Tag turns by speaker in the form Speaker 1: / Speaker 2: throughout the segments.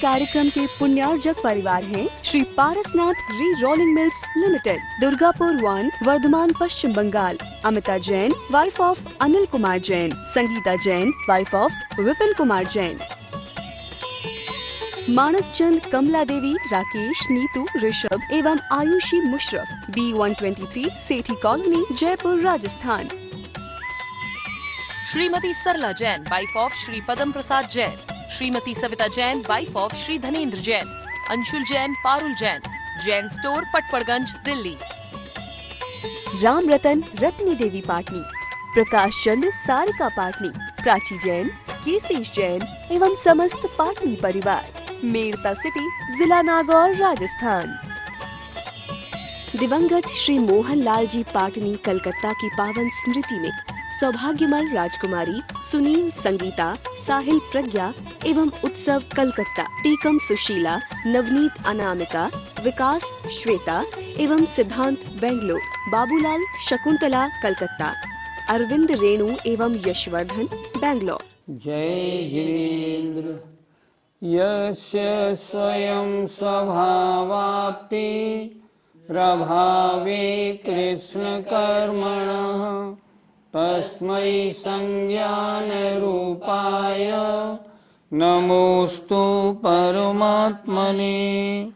Speaker 1: कार्यक्रम के पुण्यार्जक परिवार हैं Shri Parasnath re rolling mills limited, Durgapur 1, Bardhaman, Paschim Bangal. Amita Jain, wife of Anil Kumar Jain. Sangeeta Jain, wife of Vipin Kumar Jain. Manak Chand, Kamla Devi, Rakesh, Neetu, Rishabh एवं Ayushi Musharraf, B123 Sethi colony, Jaipur, Rajasthan.
Speaker 2: Shrimati Sarla Jain, wife of Shri Padam Prasad Jain. Shrimati Savita Jain, wife of Shri Dhanendra Jain. Anshul Jain, Parul Jain, Jain store, Patparganj, Delhi.
Speaker 1: Ram Ratan, Ratni देवी पाटनी। प्रकाश चंद, सारिका पाटनी। प्राची जैन, कीर्तिश जैन एवं समस्त पाटनी परिवार। मेड़ता सिटी, जिला नागौर, राजस्थान। दिवंगत श्री मोहन लाल जी पाटनी कलकत्ता की पावन स्मृति में सौभाग्यमल राजकुमारी सुनील, संगीता, साहिल, प्रज्ञा एवं उत्सव कलकत्ता, टीकम सुशीला, नवनीत, अनामिका, विकास, श्वेता एवं सिद्धांत बेंगलोर, बाबूलाल, शकुंतला कलकत्ता, अरविंद, रेणु एवं यशवर्धन बेंगलोर।
Speaker 3: जय जिनेन्द्र यस्य स्वयं स्वभावाप्ति प्रभावे कृष्ण कर्मणः तस्मै संज्ञान रूपाय नमोस्तु परमात्मने।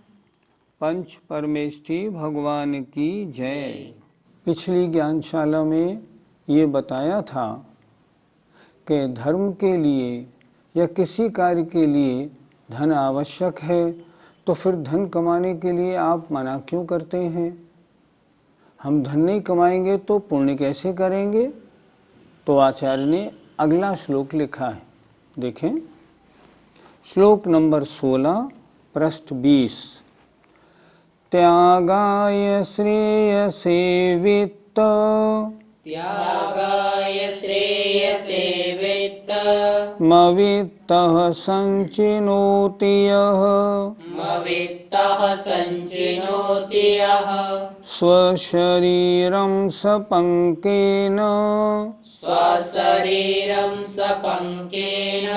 Speaker 3: पंच परमेष्ठी भगवान की जय। पिछली ज्ञानशाला में ये बताया था कि धर्म के लिए या किसी कार्य के लिए धन आवश्यक है, तो फिर धन कमाने के लिए आप मना क्यों करते हैं? हम धन नहीं कमाएंगे तो पुण्य कैसे करेंगे? तो आचार्य ने अगला श्लोक लिखा है, देखें। श्लोक नंबर 16, पृष्ठ 20। त्यागाय श्रेयसे वित्त,
Speaker 4: त्यागाय श्रेयसे वित्त,
Speaker 3: मवित्तः संचिनोति यः,
Speaker 4: मवित्तः संचिनोति यः,
Speaker 3: स्वशरीरं सपङ्केन,
Speaker 4: स्वशरीरं सपङ्केन,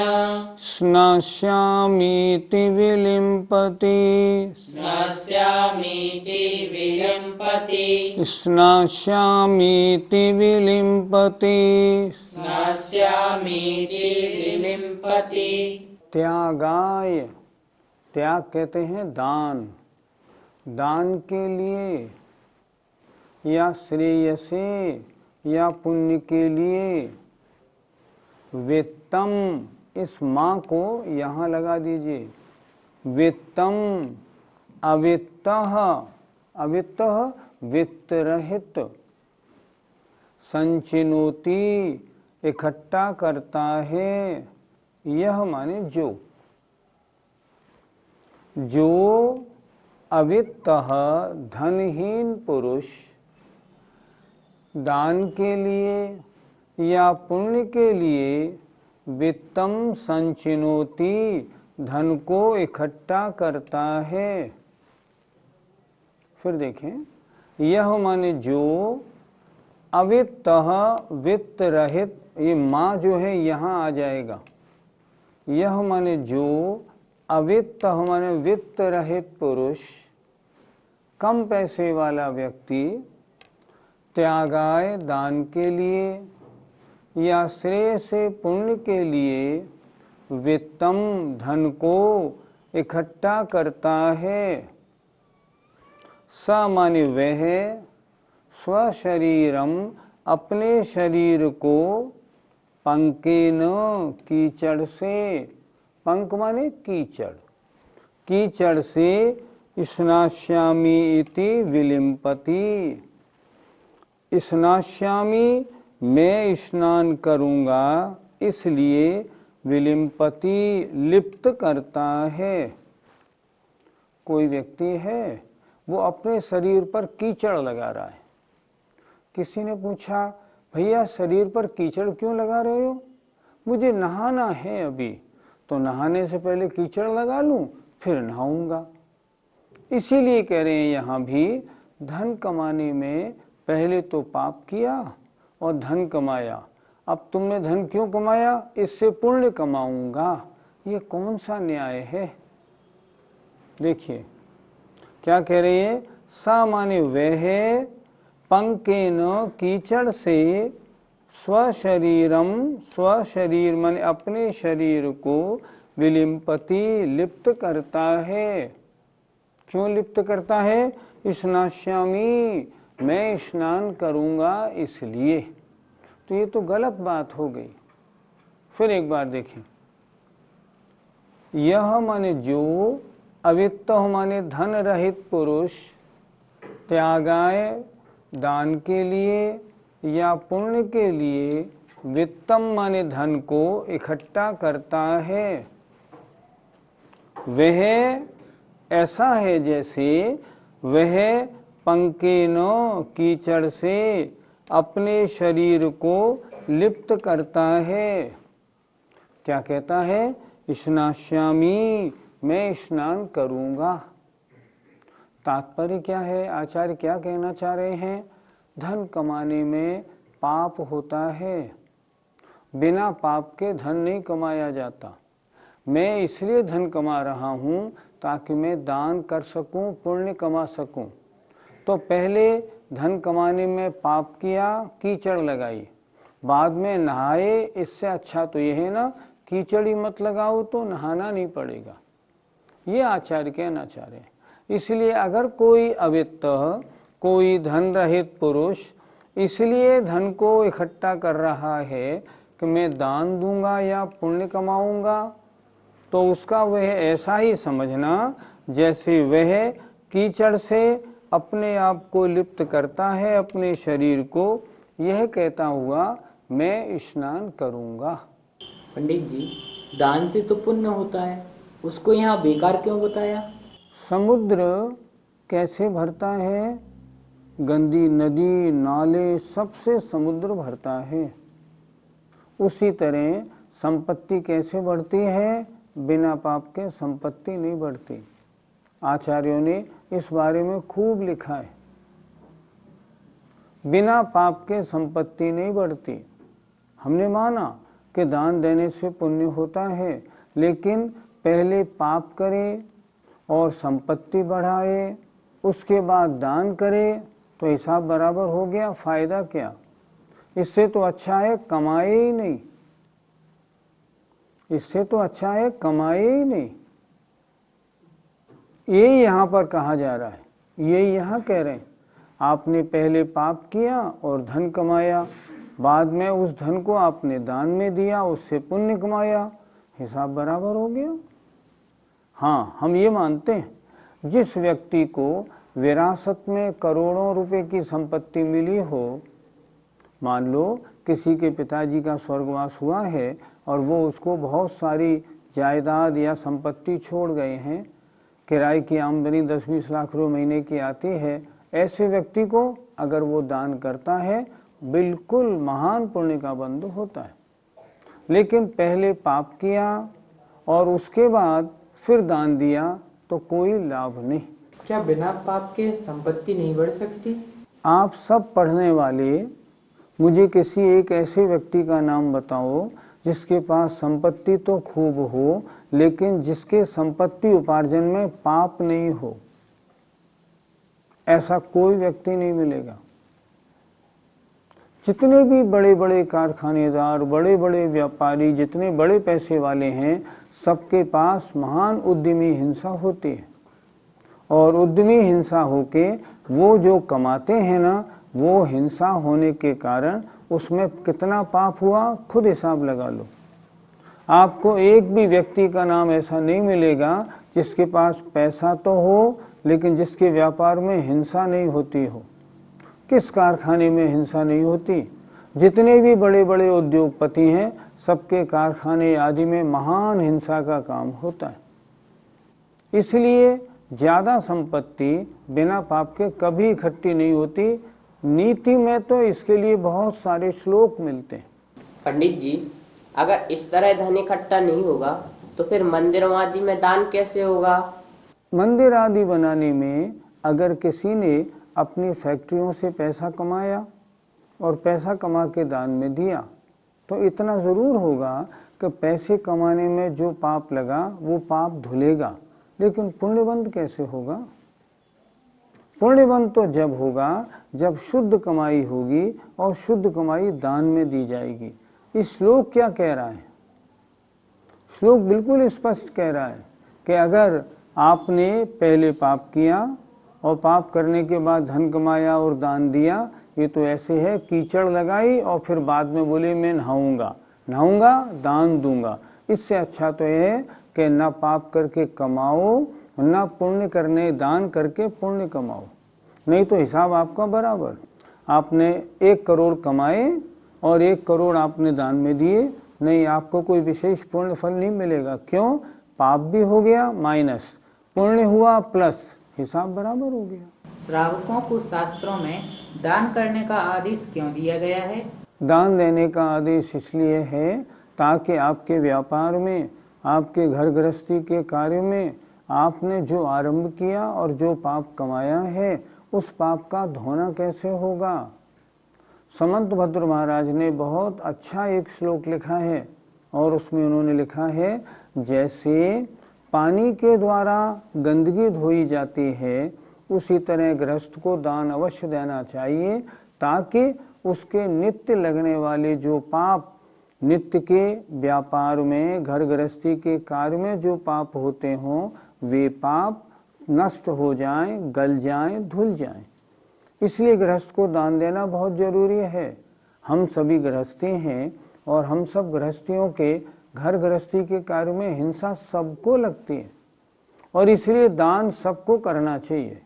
Speaker 3: स्नास्यामीति विलिम्पति,
Speaker 4: स्नास्यामीति विलिम्पति,
Speaker 3: स्नास्यामीति विलिम्पति,
Speaker 4: स्नास्यामीति विलिम्पति।
Speaker 3: त्यागाय, त्याग कहते हैं दान, दान के लिए या श्रेयसे या पुण्य के लिए। वित्तम, इस माँ को यहाँ लगा दीजिए। वित्तम, अवित्तः, अवित्तः वित्त रहित। संचिनोति, इकट्ठा करता है। यह माने जो, जो अवित्तः धनहीन पुरुष दान के लिए या पुण्य के लिए वित्तम संचिनोति, धन को इकट्ठा करता है। फिर देखें, यह माने जो अवित्तः वित्त रहित, ये माँ जो है यहाँ आ जाएगा। यह माने जो अवित्तः माने वित्त रहित पुरुष, कम पैसे वाला व्यक्ति, त्यागाय दान के लिए या श्रेय से पुण्य के लिए वित्तम धन को इकट्ठा करता है। स माने वह, स्वशरीरम अपने शरीर को, पंकेन कीचड़ से, पंक माने कीचड़, कीचड़ से स्नास्यामि इति विलिम्पति, स्नास्यामि मैं स्नान करूँगा इसलिए, विलिम्पति लिप्त करता है। कोई व्यक्ति है वो अपने शरीर पर कीचड़ लगा रहा है। किसी ने पूछा, भैया शरीर पर कीचड़ क्यों लगा रहे हो? मुझे नहाना है अभी, तो नहाने से पहले कीचड़ लगा लूं फिर नहाऊंगा। इसीलिए कह रहे हैं यहाँ भी, धन कमाने में पहले तो पाप किया और धन कमाया, अब तुमने धन क्यों कमाया? इससे पुण्य कमाऊंगा। ये कौन सा न्याय है? देखिए क्या कह रही है, सा माने वह, पंकेन कीचड़ से, स्वशरीरम, स्वशरीर माने अपने शरीर को, विलिम्पति लिप्त करता है। क्यों लिप्त करता है? स्नास्यामि, मैं स्नान करूंगा इसलिए। तो ये तो गलत बात हो गई। फिर एक बार देखें, यह माने जो, अवित्त माने धन रहित पुरुष, त्यागाय दान के लिए या पुण्य के लिए, वित्तम माने धन को इकट्ठा करता है। वह ऐसा है जैसे वह पंकेन कीचड़ से अपने शरीर को लिप्त करता है। क्या कहता है? स्नास्यामि, मैं स्नान करूंगा। तात्पर्य क्या है? आचार्य क्या कहना चाह रहे हैं? धन कमाने में पाप होता है, बिना पाप के धन नहीं कमाया जाता। मैं इसलिए धन कमा रहा हूँ ताकि मैं दान कर सकूं, पुण्य कमा सकूं। तो पहले धन कमाने में पाप किया, कीचड़ लगाई, बाद में नहाए। इससे अच्छा तो यह है ना, कीचड़ ही मत लगाओ तो नहाना नहीं पड़ेगा। ये आचार्य कहना चाह रहे हैं। इसलिए अगर कोई अवित्त, कोई धन रहित पुरुष इसलिए धन को इकट्ठा कर रहा है कि मैं दान दूंगा या पुण्य कमाऊंगा, तो उसका वह ऐसा ही समझना जैसे वह कीचड़ से अपने आप को लिप्त करता है, अपने शरीर को। यह कहता हुआ मैं स्नान करूंगा।
Speaker 5: पंडित जी, दान से तो पुण्य होता है, उसको यहाँ बेकार क्यों बताया?
Speaker 3: समुद्र कैसे भरता है? गंदी नदी नाले सबसे समुद्र भरता है। उसी तरह संपत्ति कैसे बढ़ती है? बिना पाप के संपत्ति नहीं बढ़ती। आचार्यों ने इस बारे में खूब लिखा है। बिना पाप के संपत्ति नहीं बढ़ती। हमने माना कि दान देने से पुण्य होता है, लेकिन पहले पाप करे और संपत्ति बढ़ाए, उसके बाद दान करे तो हिसाब बराबर हो गया। फायदा क्या? इससे तो अच्छा है कमाए ही नहीं। इससे तो अच्छा है कमाए ही नहीं। ये यहाँ पर कहा जा रहा है, ये यहाँ कह रहे हैं आपने पहले पाप किया और धन कमाया, बाद में उस धन को आपने दान में दिया, उससे पुण्य कमाया, हिसाब बराबर हो गया। हाँ, हम ये मानते हैं जिस व्यक्ति को विरासत में करोड़ों रुपए की संपत्ति मिली हो, मान लो किसी के पिताजी का स्वर्गवास हुआ है और वो उसको बहुत सारी जायदाद या संपत्ति छोड़ गए हैं, किराए की आमदनी 10-20 लाख रुपये महीने की आती है, ऐसे व्यक्ति को अगर वो दान करता है बिल्कुल महान पुण्य का बंधु होता है। लेकिन पहले पाप किया और उसके बाद फिर दान दिया तो कोई लाभ नहीं।
Speaker 5: क्या बिना पाप के संपत्ति नहीं बढ़ सकती?
Speaker 3: आप सब पढ़ने वाले मुझे किसी एक ऐसे व्यक्ति का नाम बताओ जिसके पास संपत्ति तो खूब हो, लेकिन जिसके संपत्ति उपार्जन में पाप नहीं हो। ऐसा कोई व्यक्ति नहीं मिलेगा। जितने भी बड़े बड़े कारखानेदार, बड़े बड़े व्यापारी, जितने बड़े पैसे वाले हैं, सबके पास महान उद्यमी हिंसा होती है। और उद्यमी हिंसा होके वो जो कमाते हैं ना, वो हिंसा होने के कारण उसमें कितना पाप हुआ खुद हिसाब लगा लो। आपको एक भी व्यक्ति का नाम ऐसा नहीं मिलेगा जिसके पास पैसा तो हो लेकिन जिसके व्यापार में हिंसा नहीं होती हो। किस कारखाने में हिंसा नहीं होती? जितने भी बड़े बड़े उद्योगपति हैं, सबके कारखाने आदि में महान हिंसा का काम होता है। इसलिए ज़्यादा संपत्ति बिना पाप के कभी इकट्ठी नहीं होती। नीति में तो इसके लिए बहुत सारे श्लोक मिलते हैं।
Speaker 4: पंडित जी, अगर इस तरह धन इकट्ठा नहीं होगा तो फिर मंदिरों आदि में दान कैसे होगा?
Speaker 3: मंदिर आदि बनाने में अगर किसी ने अपनी फैक्ट्रियों से पैसा कमाया और पैसा कमा के दान में दिया तो इतना ज़रूर होगा कि पैसे कमाने में जो पाप लगा वो पाप धुलेगा, लेकिन पुण्यबंध कैसे होगा? पुण्यबंध तो जब होगा जब शुद्ध कमाई होगी और शुद्ध कमाई दान में दी जाएगी। इस श्लोक क्या कह रहा है? श्लोक बिल्कुल स्पष्ट कह रहा है कि अगर आपने पहले पाप किया और पाप करने के बाद धन कमाया और दान दिया, ये तो ऐसे है कीचड़ लगाई और फिर बाद में बोले मैं नहाऊंगा दान दूंगा। इससे अच्छा तो ये है कि ना पाप करके कमाओ ना पुण्य करने दान करके पुण्य कमाओ, नहीं तो हिसाब आपका बराबर। आपने 1 करोड़ कमाए और 1 करोड़ आपने दान में दिए, नहीं आपको कोई विशेष पुण्य फल नहीं मिलेगा। क्यों? पाप भी हो गया माइनस, पुण्य हुआ प्लस, हिसाब बराबर हो गया।
Speaker 6: श्रावकों को शास्त्रों में दान करने का आदेश क्यों दिया गया है?
Speaker 3: दान देने का आदेश इसलिए है ताकि आपके व्यापार में, आपके घर गृहस्थी के कार्य में आपने जो आरंभ किया और जो पाप कमाया है उस पाप का धोना कैसे होगा। समंत भद्र महाराज ने बहुत अच्छा एक श्लोक लिखा है और उसमें उन्होंने लिखा है जैसे पानी के द्वारा गंदगी धोई जाती है उसी तरह गृहस्थ को दान अवश्य देना चाहिए ताकि उसके नित्य लगने वाले जो पाप, नित्य के व्यापार में, घर गृहस्थी के कार्य में जो पाप होते हों वे पाप नष्ट हो जाएं, गल जाएं, धुल जाएं। इसलिए गृहस्थ को दान देना बहुत जरूरी है। हम सभी गृहस्थी हैं और हम सब गृहस्थियों के घर गृहस्थी के कार्य में हिंसा सबको लगती है और इसलिए दान सबको करना चाहिए।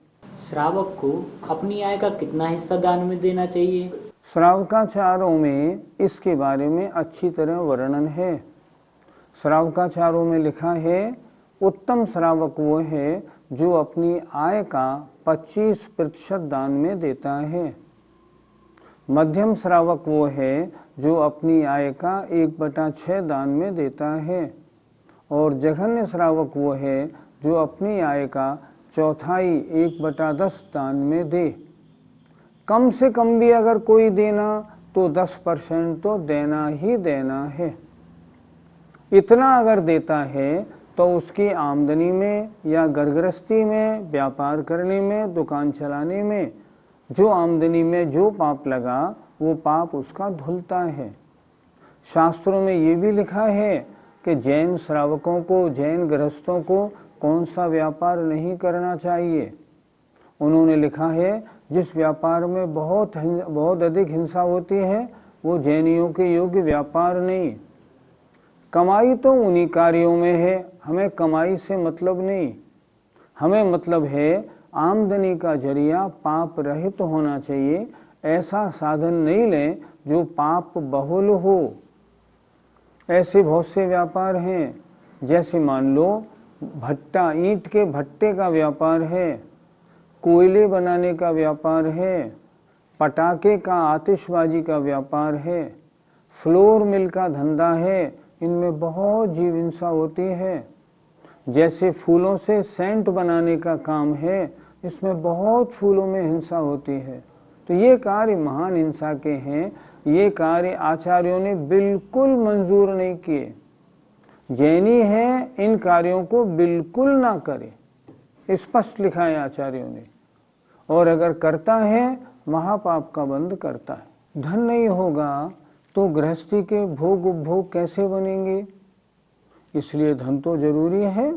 Speaker 5: श्रावक को अपनी आय का कितना हिस्सा दान में देना चाहिए?
Speaker 3: श्रावकाचारों में इसके बारे में अच्छी तरह वर्णन है। श्रावकाचारों में लिखा है उत्तम श्रावक वो है जो अपनी आय का 25% दान में देता है। मध्यम श्रावक वो है जो अपनी आय का 1/6 दान में देता है और जघन्य श्रावक वो है जो अपनी आय का 1/4 1/10 दान में दे। कम से कम भी अगर कोई देना तो 10% तो देना ही देना है। इतना अगर देता है तो उसकी आमदनी में या घर गृहस्थी में, व्यापार करने में, दुकान चलाने में जो आमदनी में जो पाप लगा वो पाप उसका धुलता है। शास्त्रों में ये भी लिखा है कि जैन श्रावकों को, जैन गृहस्थों को कौन सा व्यापार नहीं करना चाहिए। उन्होंने लिखा है जिस व्यापार में बहुत अधिक हिंसा होती है वो जैनियों के योग्य व्यापार नहीं। कमाई तो उन्हीं कार्यों में है, हमें कमाई से मतलब नहीं, हमें मतलब है आमदनी का जरिया पाप रहित होना चाहिए। ऐसा साधन नहीं लें जो पाप बहुल हो। ऐसे बहुत से व्यापार हैं, जैसे मान लो भट्टा, ईंट के भट्टे का व्यापार है, कोयले बनाने का व्यापार है, पटाखे का, आतिशबाजी का व्यापार है, फ्लोर मिल का धंधा है। इनमें बहुत जीव हिंसा होती है। जैसे फूलों से सेंट बनाने का काम है, इसमें बहुत फूलों में हिंसा होती है। तो ये कार्य महान हिंसा के हैं। ये कार्य आचार्यों ने बिल्कुल मंजूर नहीं किए। जैनी है इन कार्यों को बिल्कुल ना करे, स्पष्ट लिखा है आचार्यों ने। और अगर करता है महापाप का बंध करता है। धन नहीं होगा तो गृहस्थी के भोग उपभोग कैसे बनेंगे? इसलिए धन तो जरूरी है।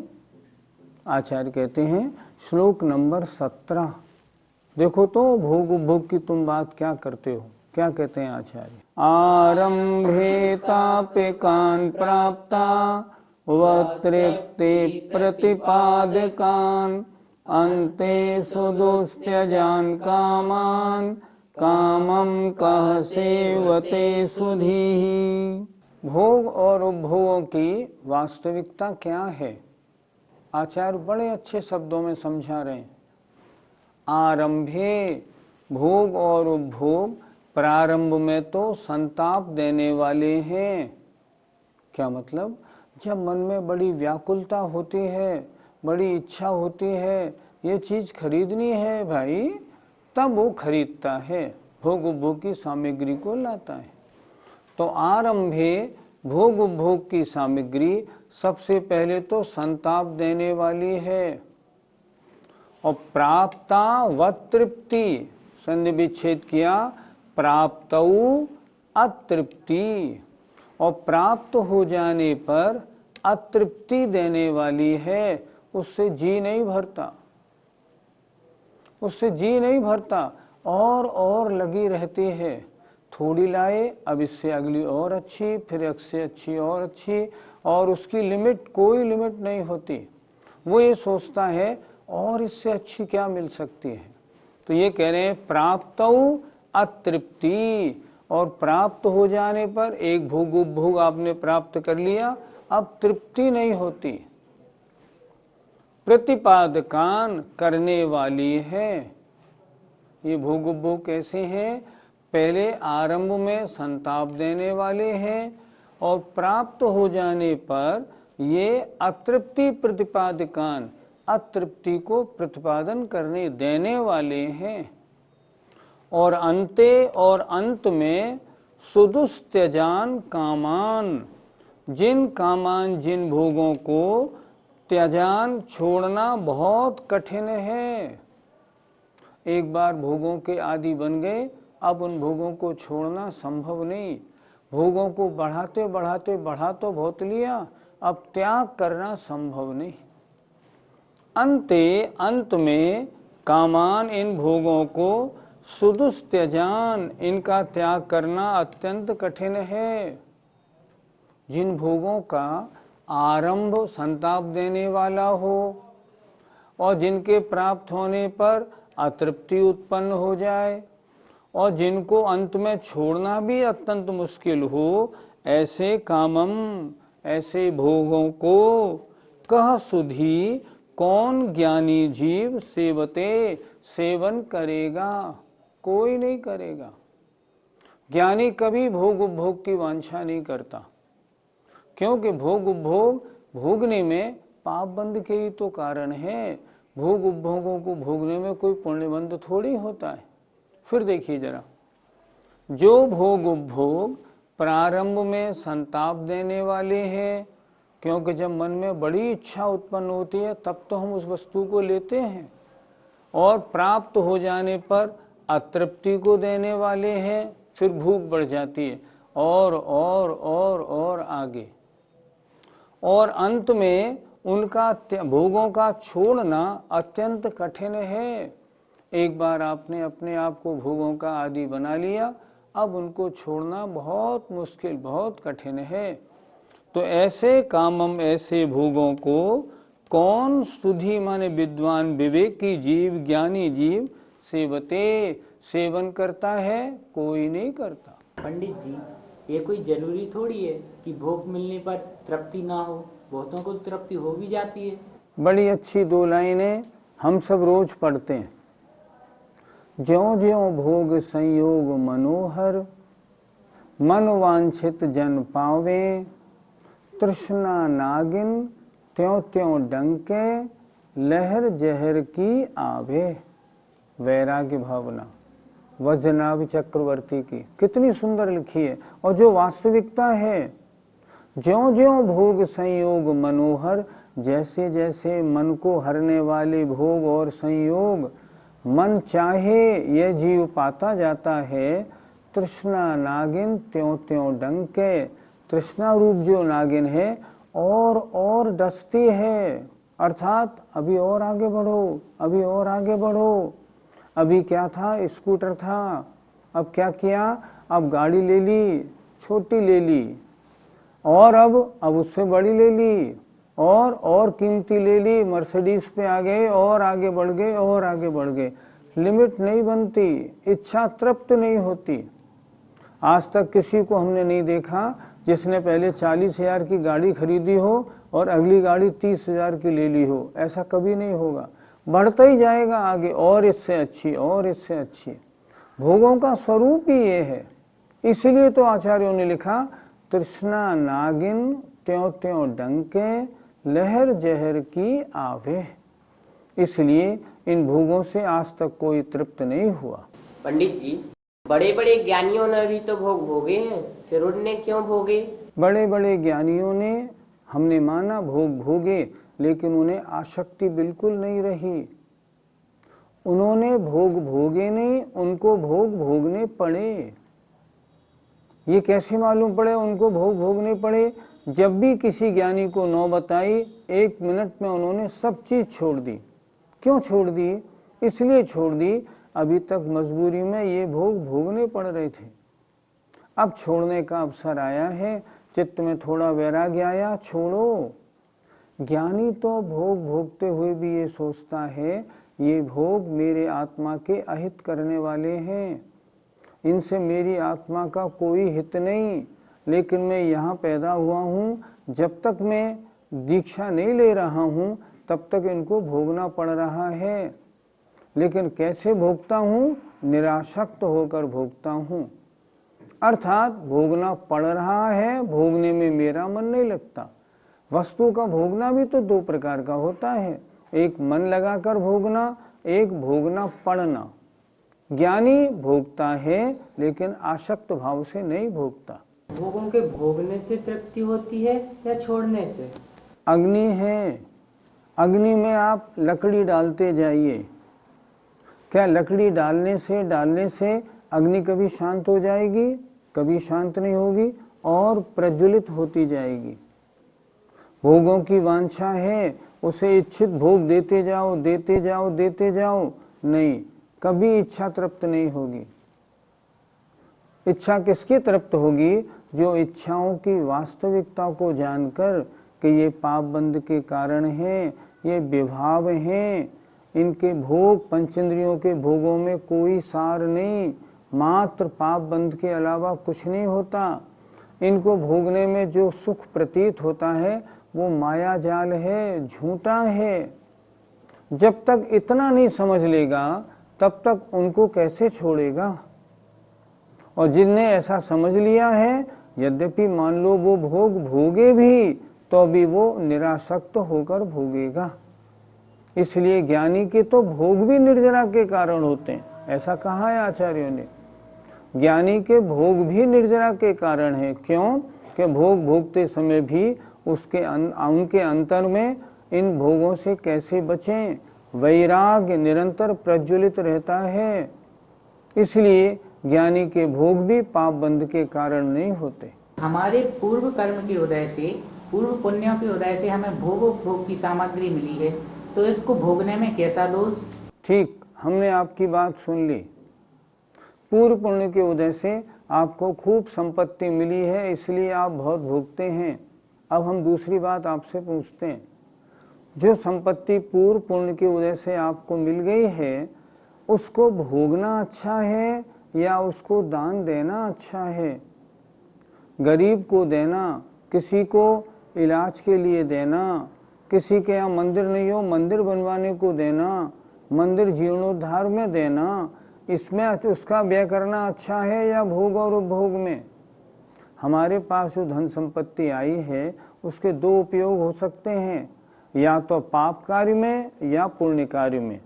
Speaker 3: आचार्य कहते हैं श्लोक नंबर 17, देखो तो भोग उपभोग की तुम बात क्या करते हो। क्या कहते हैं आचार्य? आरंभे तापिकान प्राप्ता वतृप्ते प्रतिपादकान अन्ते सुदुस्त्यजान कामान कामम कह सेवते सुधीहि। भोग और उपभोगों की वास्तविकता क्या है? आचार्य बड़े अच्छे शब्दों में समझा रहे हैं। आरंभे, भोग और उपभोग प्रारंभ में तो संताप देने वाले हैं। क्या मतलब? जब मन में बड़ी व्याकुलता होती है, बड़ी इच्छा होती है, ये चीज खरीदनी है भाई, तब वो खरीदता है, भोग उपभोग की सामग्री को लाता है। तो आरंभे भोग उपभोग की सामग्री सबसे पहले तो संताप देने वाली है। और प्राप्ता व तृप्ति, संधि विच्छेद किया, प्राप्तौ अतृप्ति, और प्राप्त हो जाने पर अतृप्ति देने वाली है। उससे जी नहीं भरता, उससे जी नहीं भरता, और लगी रहती है। थोड़ी लाए, अब इससे अगली और अच्छी, फिर इससे अच्छी और अच्छी, और उसकी लिमिट, कोई लिमिट नहीं होती। वो ये सोचता है और इससे अच्छी क्या मिल सकती है। तो ये कह रहे हैं प्राप्तौ अतृप्ति, और प्राप्त हो जाने पर एक भोग उपभोग आपने प्राप्त कर लिया, अब तृप्ति नहीं होती। प्रतिपादकान, करने वाली है। ये भोग उपभोग कैसे हैं? पहले आरंभ में संताप देने वाले हैं, और प्राप्त हो जाने पर ये अतृप्ति प्रतिपादकान, अतृप्ति को प्रतिपादन करने देने वाले हैं। और अंते, और अंत में सुदुस्त्यजान कामान, जिन कामान, जिन भोगों को त्याजान, छोड़ना बहुत कठिन है। एक बार भोगों के आदि बन गए, अब उन भोगों को छोड़ना संभव नहीं। भोगों को बढ़ाते बढ़ाते बढ़ा तो बहुत लिया, अब त्याग करना संभव नहीं। अंते, अंत में कामान, इन भोगों को, सुदुस्त्यजान, इनका त्याग करना अत्यंत कठिन है। जिन भोगों का आरंभ संताप देने वाला हो, और जिनके प्राप्त होने पर अतृप्ति उत्पन्न हो जाए, और जिनको अंत में छोड़ना भी अत्यंत मुश्किल हो, ऐसे कामम, ऐसे भोगों को कह सुधी, कौन ज्ञानी जीव सेवते, सेवन करेगा? कोई नहीं करेगा। ज्ञानी कभी भोग उपभोग की वांछा नहीं करता, क्योंकि भोग उपभोग भोगने में पाप बंध के ही तो कारण है। भोग उपभोगों को भोगने में कोई पुण्यबंध थोड़ी होता है। फिर देखिए जरा, जो भोग उपभोग प्रारंभ में संताप देने वाले हैं, क्योंकि जब मन में बड़ी इच्छा उत्पन्न होती है तब तो हम उस वस्तु को लेते हैं, और प्राप्त हो जाने पर अतृप्ति को देने वाले हैं, फिर भूख बढ़ जाती है, और आगे, और अंत में उनका भोगों का छोड़ना अत्यंत कठिन है। एक बार आपने अपने आप को भोगों का आदि बना लिया, अब उनको छोड़ना बहुत मुश्किल, बहुत कठिन है। तो ऐसे कामम, ऐसे भोगों को कौन सुधी, माने विद्वान, विवेकी जीव, ज्ञानी जीव, सेवते, सेवन करता है? कोई नहीं करता।
Speaker 5: पंडित जी, ये कोई जरूरी थोड़ी है कि भोग मिलने पर तृप्ति ना हो, बहुतों को तृप्ति हो भी जाती है।
Speaker 3: बड़ी अच्छी दो लाइनें हम सब रोज पढ़ते हैं। ज्यों ज्यों भोग संयोग मनोहर, मन वांछित जन पावे, तृष्णा नागिन त्यों त्यों डंके, लहर जहर की आवे। वैराग्य भावना वज्रनाभ चक्रवर्ती की कितनी सुंदर लिखी है, और जो वास्तविकता है। ज्यों ज्यों भोग संयोग मनोहर, जैसे जैसे मन को हरने वाले भोग और संयोग मन चाहे यह जीव पाता जाता है, तृष्णा नागिन त्यों त्यों डंके, तृष्णा रूप जो नागिन है और डसती है, अर्थात अभी और आगे बढ़ो, अभी और आगे बढ़ो। अभी क्या था? स्कूटर था, अब क्या किया? अब गाड़ी ले ली, छोटी ले ली, और अब उससे बड़ी ले ली, और कीमती ले ली, मर्सिडीज पे आ गए, और आगे बढ़ गए, और आगे बढ़ गए। लिमिट नहीं बनती, इच्छा तृप्त नहीं होती। आज तक किसी को हमने नहीं देखा जिसने पहले 40,000 की गाड़ी खरीदी हो और अगली गाड़ी 30,000 की ले ली हो। ऐसा कभी नहीं होगा, बढ़ता ही जाएगा आगे, और इससे अच्छी, और इससे अच्छी। भोगों का स्वरूप ही ये है। इसलिए तो आचार्यों ने लिखा, तृष्णा नागिन त्यों त्यों डंके, लहर जहर की आवे। इसलिए इन भोगों से आज तक कोई तृप्त नहीं हुआ।
Speaker 4: पंडित जी, बड़े बड़े ज्ञानियों ने भी तो भोग भोगे हैं, फिर उनने क्यों भोगे?
Speaker 3: बड़े बड़े ज्ञानियों ने, हमने माना, भोग भोगे, लेकिन उन्हें आसक्ति बिल्कुल नहीं रही। उन्होंने भोग भोगे नहीं, उनको भोग भोगने पड़े। ये कैसे मालूम पड़े उनको भोग भोगने पड़े? जब भी किसी ज्ञानी को नौबत आई, 1 मिनट में उन्होंने सब चीज छोड़ दी। क्यों छोड़ दी? इसलिए छोड़ दी, अभी तक मजबूरी में ये भोग भोगने पड़ रहे थे। अब छोड़ने का अवसर आया है, चित्त में थोड़ा वैराग्य आया, छोड़ो। ज्ञानी तो भोग भोगते हुए भी ये सोचता है, ये भोग मेरे आत्मा के अहित करने वाले हैं, इनसे मेरी आत्मा का कोई हित नहीं, लेकिन मैं यहाँ पैदा हुआ हूँ, जब तक मैं दीक्षा नहीं ले रहा हूँ तब तक इनको भोगना पड़ रहा है। लेकिन कैसे भोगता हूँ? निरासक्त होकर भोगता हूँ। अर्थात भोगना पड़ रहा है, भोगने में मेरा मन नहीं लगता। वस्तु का भोगना भी तो 2 प्रकार का होता है, एक मन लगाकर भोगना, एक भोगना पड़ना। ज्ञानी भोगता है लेकिन आसक्त भाव से नहीं भोगता।
Speaker 5: भोगों के भोगने से तृप्ति होती है या छोड़ने से?
Speaker 3: अग्नि है, अग्नि में आप लकड़ी डालते जाइए, क्या लकड़ी डालने से अग्नि कभी शांत हो जाएगी? कभी शांत नहीं होगी और प्रज्वलित होती जाएगी। भोगों की वांछा है, उसे इच्छित भोग देते जाओ, देते जाओ, देते जाओ, नहीं, कभी इच्छा तृप्त नहीं होगी। इच्छा किसकी तृप्त होगी? जो इच्छाओं की वास्तविकता को जानकर कि ये पाप बंध के कारण हैं, ये विभाव हैं, इनके भोग, पंचेंद्रियों के भोगों में कोई सार नहीं, मात्र पाप बंध के अलावा कुछ नहीं होता। इनको भोगने में जो सुख प्रतीत होता है वो माया जाल है, झूठा है। जब तक इतना नहीं समझ लेगा तब तक उनको कैसे छोड़ेगा? और जिनने ऐसा समझ लिया है, यद्यपि मान लो वो भोग भोगे भी तो भी वो निरासक्त होकर भोगेगा। इसलिए ज्ञानी के तो भोग भी निर्जरा के कारण होते हैं, ऐसा कहा है आचार्यों ने। ज्ञानी के भोग भी निर्जरा के कारण है। क्यों? कि भोग भोगते समय भी उनके अंतर में इन भोगों से कैसे बचें, वैराग्य निरंतर प्रज्वलित रहता है। इसलिए ज्ञानी के भोग भी पाप बंध के कारण नहीं होते।
Speaker 6: हमारे पूर्व कर्म के उदय से, पूर्व पुण्यों के उदय से हमें भोग की सामग्री मिली है, तो इसको भोगने में कैसा दोष?
Speaker 3: ठीक, हमने आपकी बात सुन ली। पूर्व पुण्य के उदय से आपको खूब संपत्ति मिली है, इसलिए आप बहुत भोगते हैं। अब हम दूसरी बात आपसे पूछते हैं, जो संपत्ति पूर्व पुण्य के उदय से आपको मिल गई है, उसको भोगना अच्छा है या उसको दान देना अच्छा है? गरीब को देना, किसी को इलाज के लिए देना, किसी के यहाँ मंदिर नहीं हो मंदिर बनवाने को देना, मंदिर जीर्णोद्धार में देना, इसमें उसका व्यय करना अच्छा है या भोग और उपभोग में? हमारे पास जो धन संपत्ति आई है उसके 2 उपयोग हो सकते हैं, या तो पाप कार्य में या पुण्य कार्य में।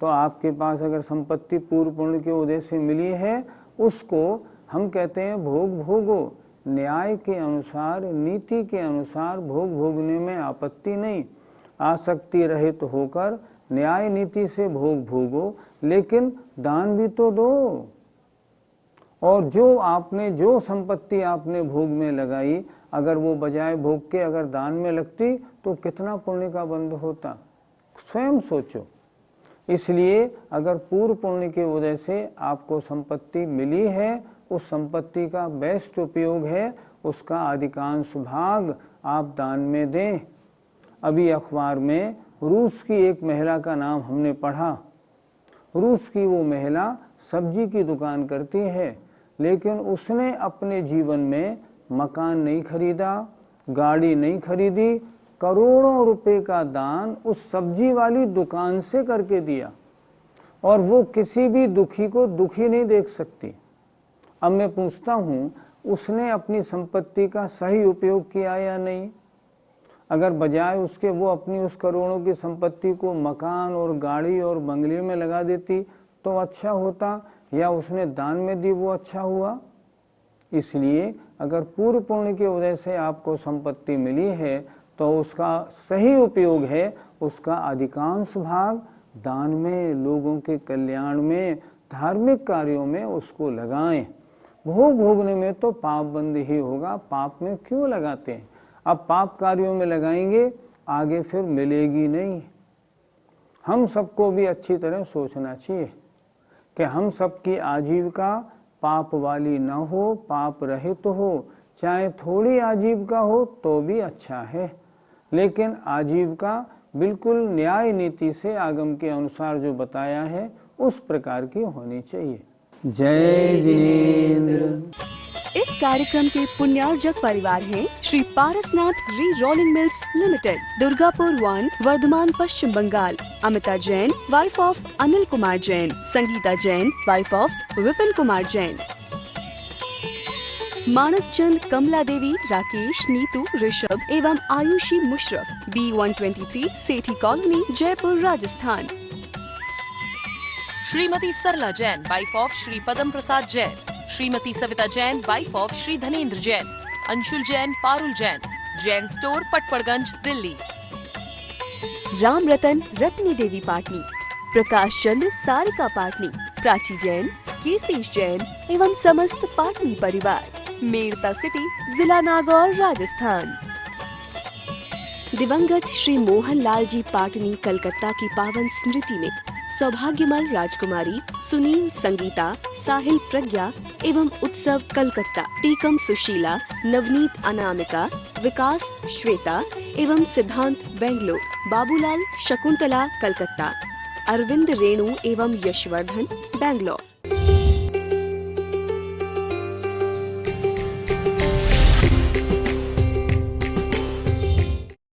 Speaker 3: तो आपके पास अगर संपत्ति पूर्व पुण्य के उदय से मिली है, उसको हम कहते हैं भोग भोगो। न्याय के अनुसार, नीति के अनुसार भोग भोगने में आपत्ति नहीं। आसक्ति रहित होकर न्याय नीति से भोग भोगो, लेकिन दान भी तो दो। और जो संपत्ति आपने भोग में लगाई, अगर वो बजाय भोग के अगर दान में लगती तो कितना पुण्य का बंध होता, स्वयं सोचो। इसलिए अगर पूर्व पुण्य के उदय से आपको संपत्ति मिली है, उस संपत्ति का बेस्ट उपयोग है, उसका अधिकांश भाग आप दान में दें। अभी अखबार में रूस की एक महिला का नाम हमने पढ़ा। रूस की वो महिला सब्जी की दुकान करती है, लेकिन उसने अपने जीवन में मकान नहीं खरीदा, गाड़ी नहीं खरीदी, करोड़ों रुपए का दान उस सब्जी वाली दुकान से करके दिया, और वो किसी भी दुखी को दुखी नहीं देख सकती। अब मैं पूछता हूँ, उसने अपनी संपत्ति का सही उपयोग किया या नहीं? अगर बजाय उसके वो अपनी उस करोड़ों की संपत्ति को मकान और गाड़ी और बंगले में लगा देती तो अच्छा होता, या उसने दान में दी वो अच्छा हुआ? इसलिए अगर पूर्व पुण्य के वजह से आपको संपत्ति मिली है तो उसका सही उपयोग है उसका अधिकांश भाग दान में, लोगों के कल्याण में, धार्मिक कार्यों में उसको लगाएं। भोग भोगने में तो पाप बंद ही होगा, पाप में क्यों लगाते हैं? अब पाप कार्यों में लगाएंगे आगे फिर मिलेगी नहीं। हम सबको भी अच्छी तरह सोचना चाहिए कि हम सबकी आजीविका पाप वाली न हो, पाप रहित हो, चाहे थोड़ी आजीविका हो तो भी अच्छा है, लेकिन आजीविका बिल्कुल न्याय नीति से आगम के अनुसार जो बताया है उस प्रकार की होनी चाहिए। जय जिनेंद्र।
Speaker 1: इस कार्यक्रम के पुण्यार्जक परिवार हैं Shri Parasnath re rolling mills limited, Durgapur 1, Bardhaman, Paschim Bangal. Amita Jain, wife of Anil Kumar Jain. Sangeeta Jain, wife of Vipin Kumar Jain. Manak Chand, Kamla Devi, Rakesh, Neetu, Rishabh एवं Ayushi Musharraf, B123 Sethi colony, Jaipur, Rajasthan.
Speaker 2: Shrimati Sarla Jain, wife of Shri Padam Prasad Jain. Shrimati Savita Jain, wife of Shri Dhanendra Jain. Anshul Jain, Parul Jain, Jain store, Patparganj, Delhi.
Speaker 1: Ram Ratan, Ratni देवी पाटनी। प्रकाश चंद, सारिका पाटनी, प्राची जैन, कीर्तिश जैन एवं समस्त पाटनी परिवार, मेड़ता सिटी, जिला नागौर, राजस्थान। दिवंगत श्री मोहन लाल जी पाटनी कलकत्ता की पावन स्मृति में सौभाग्यमल राजकुमारी सुनील संगीता, साहिल प्रज्ञा एवं उत्सव कलकत्ता, टीकम सुशीला, नवनीत अनामिका, विकास श्वेता एवं सिद्धांत बेंगलोर, बाबूलाल शकुंतला कलकत्ता, अरविंद रेणु एवं यशवर्धन बेंगलोर।